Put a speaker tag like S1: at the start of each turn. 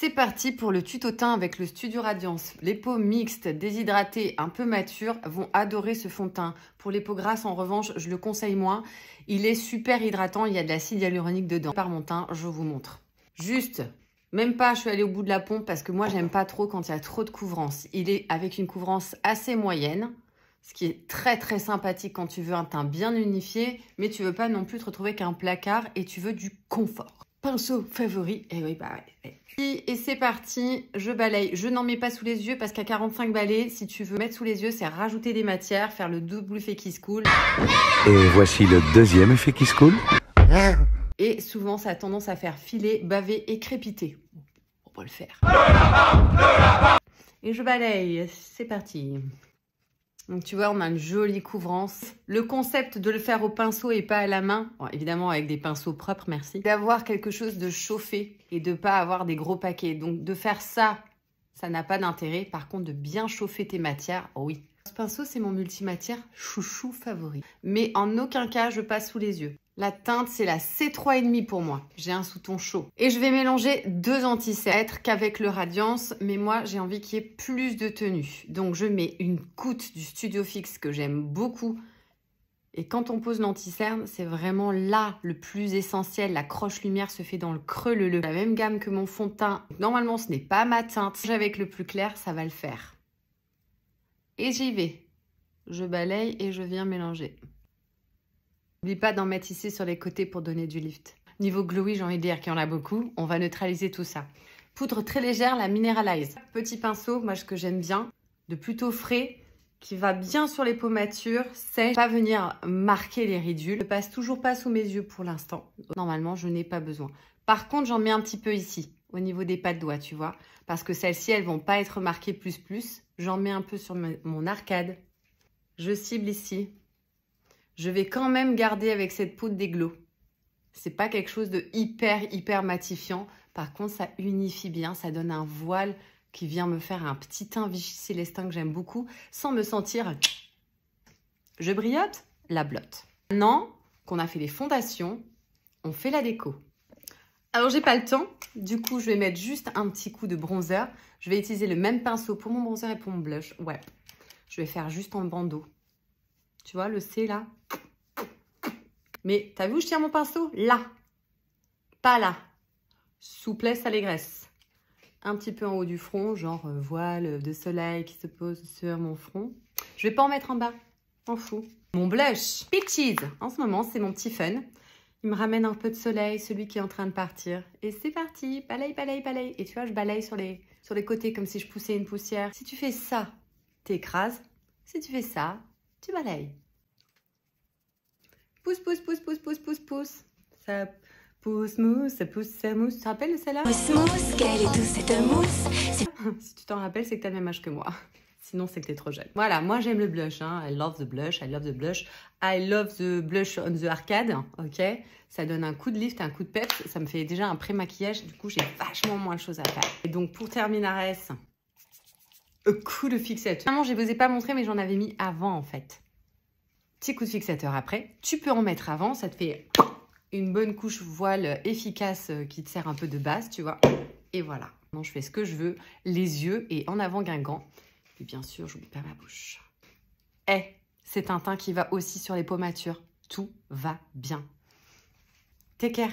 S1: C'est parti pour le tuto teint avec le Studio Radiance. Les peaux mixtes, déshydratées, un peu matures vont adorer ce fond de teint. Pour les peaux grasses, en revanche, je le conseille moins. Il est super hydratant, il y a de l'acide hyaluronique dedans. Par mon teint, je vous montre. Juste, même pas, je suis allée au bout de la pompe parce que moi, j'aime pas trop quand il y a trop de couvrance. Il est avec une couvrance assez moyenne, ce qui est très très sympathique quand tu veux un teint bien unifié, mais tu veux pas non plus te retrouver qu'un placard et tu veux du confort. Pinceau favori, et oui, bah ouais. Et c'est parti, je balaye. Je n'en mets pas sous les yeux parce qu'à 45 balais, si tu veux mettre sous les yeux, c'est rajouter des matières, faire le double effet qui se coule.
S2: Et voici le deuxième effet qui se coule.
S1: Et souvent, ça a tendance à faire filer, baver et crépiter. On va le faire. Et je balaye, c'est parti. Donc tu vois, on a une jolie couvrance. Le concept de le faire au pinceau et pas à la main, bon, évidemment avec des pinceaux propres, merci, d'avoir quelque chose de chauffé et de pas avoir des gros paquets. Donc de faire ça, ça n'a pas d'intérêt. Par contre, de bien chauffer tes matières, oh oui. Ce pinceau, c'est mon multimatière chouchou favori. Mais en aucun cas, je passe sous les yeux. La teinte, c'est la C3,5 pour moi. J'ai un sous-ton chaud. Et je vais mélanger deux anti-cêtres qu'avec le Radiance. Mais moi, j'ai envie qu'il y ait plus de tenue. Donc, je mets une goutte du Studio Fix que j'aime beaucoup. Et quand on pose l'anti-cerne, c'est vraiment là le plus essentiel. La croche lumière se fait dans le creux leu. La même gamme que mon fond de teint. Normalement, ce n'est pas ma teinte. Avec le plus clair, ça va le faire. Et j'y vais. Je balaye et je viens mélanger. N'oublie pas d'en mettre ici sur les côtés pour donner du lift. Niveau glowy, j'ai envie de dire qu'il y en a beaucoup. On va neutraliser tout ça. Poudre très légère, la Mineralize. Petit pinceau, moi ce que j'aime bien, de plutôt frais, qui va bien sur les peaux matures, sèches, pas venir marquer les ridules. Je ne passe toujours pas sous mes yeux pour l'instant. Normalement, je n'ai pas besoin. Par contre, j'en mets un petit peu ici, au niveau des pas de doigts, tu vois. Parce que celles-ci, elles vont pas être marquées plus. J'en mets un peu sur mon arcade. Je cible ici. Je vais quand même garder avec cette poudre des glows. C'est pas quelque chose de hyper matifiant. Par contre, ça unifie bien. Ça donne un voile qui vient me faire un petit teint Vichy Célestin que j'aime beaucoup sans me sentir... Je briote la blotte. Maintenant qu'on a fait les fondations, on fait la déco. Alors, j'ai pas le temps. Du coup, je vais mettre juste un petit coup de bronzer. Je vais utiliser le même pinceau pour mon bronzer et pour mon blush. Ouais. Je vais faire juste en bandeau. Tu vois, le C, là. Mais, t'as vu où je tiens mon pinceau? Là. Pas là. Souplesse, allégresse. Un petit peu en haut du front, genre voile de soleil qui se pose sur mon front. Je vais pas en mettre en bas. M'en fous. Mon blush, Peaches. En ce moment, c'est mon petit fun. Il me ramène un peu de soleil, celui qui est en train de partir. Et c'est parti. Balaye. Et tu vois, je balaye sur les côtés comme si je poussais une poussière. Si tu fais ça, t'écrases. Si tu fais ça, tu balayes. Pousse. Ça pousse mousse, ça pousse sa mousse. Tu te rappelles de celle-là?
S3: Mousse, quelle est douce cette mousse.
S1: Si tu t'en rappelles, c'est que t'as le même âge que moi. Sinon, c'est que t'es trop jeune. Voilà, moi j'aime le blush. Hein. I love the blush. I love the blush on the arcade. Ok, ça donne un coup de lift, un coup de peps. Ça me fait déjà un pré-maquillage. Du coup, j'ai vachement moins de choses à faire. Et donc, pour terminer, un coup de fixateur. Vraiment, je ne vous ai pas montré, mais j'en avais mis avant en fait. Petit coup de fixateur après. Tu peux en mettre avant, ça te fait une bonne couche voile efficace qui te sert un peu de base, tu vois. Et voilà. Maintenant, je fais ce que je veux. Les yeux et en avant Guingamp. Et bien sûr, j'oublie pas ma bouche. C'est un teint qui va aussi sur les peaux matures. Tout va bien. Take care.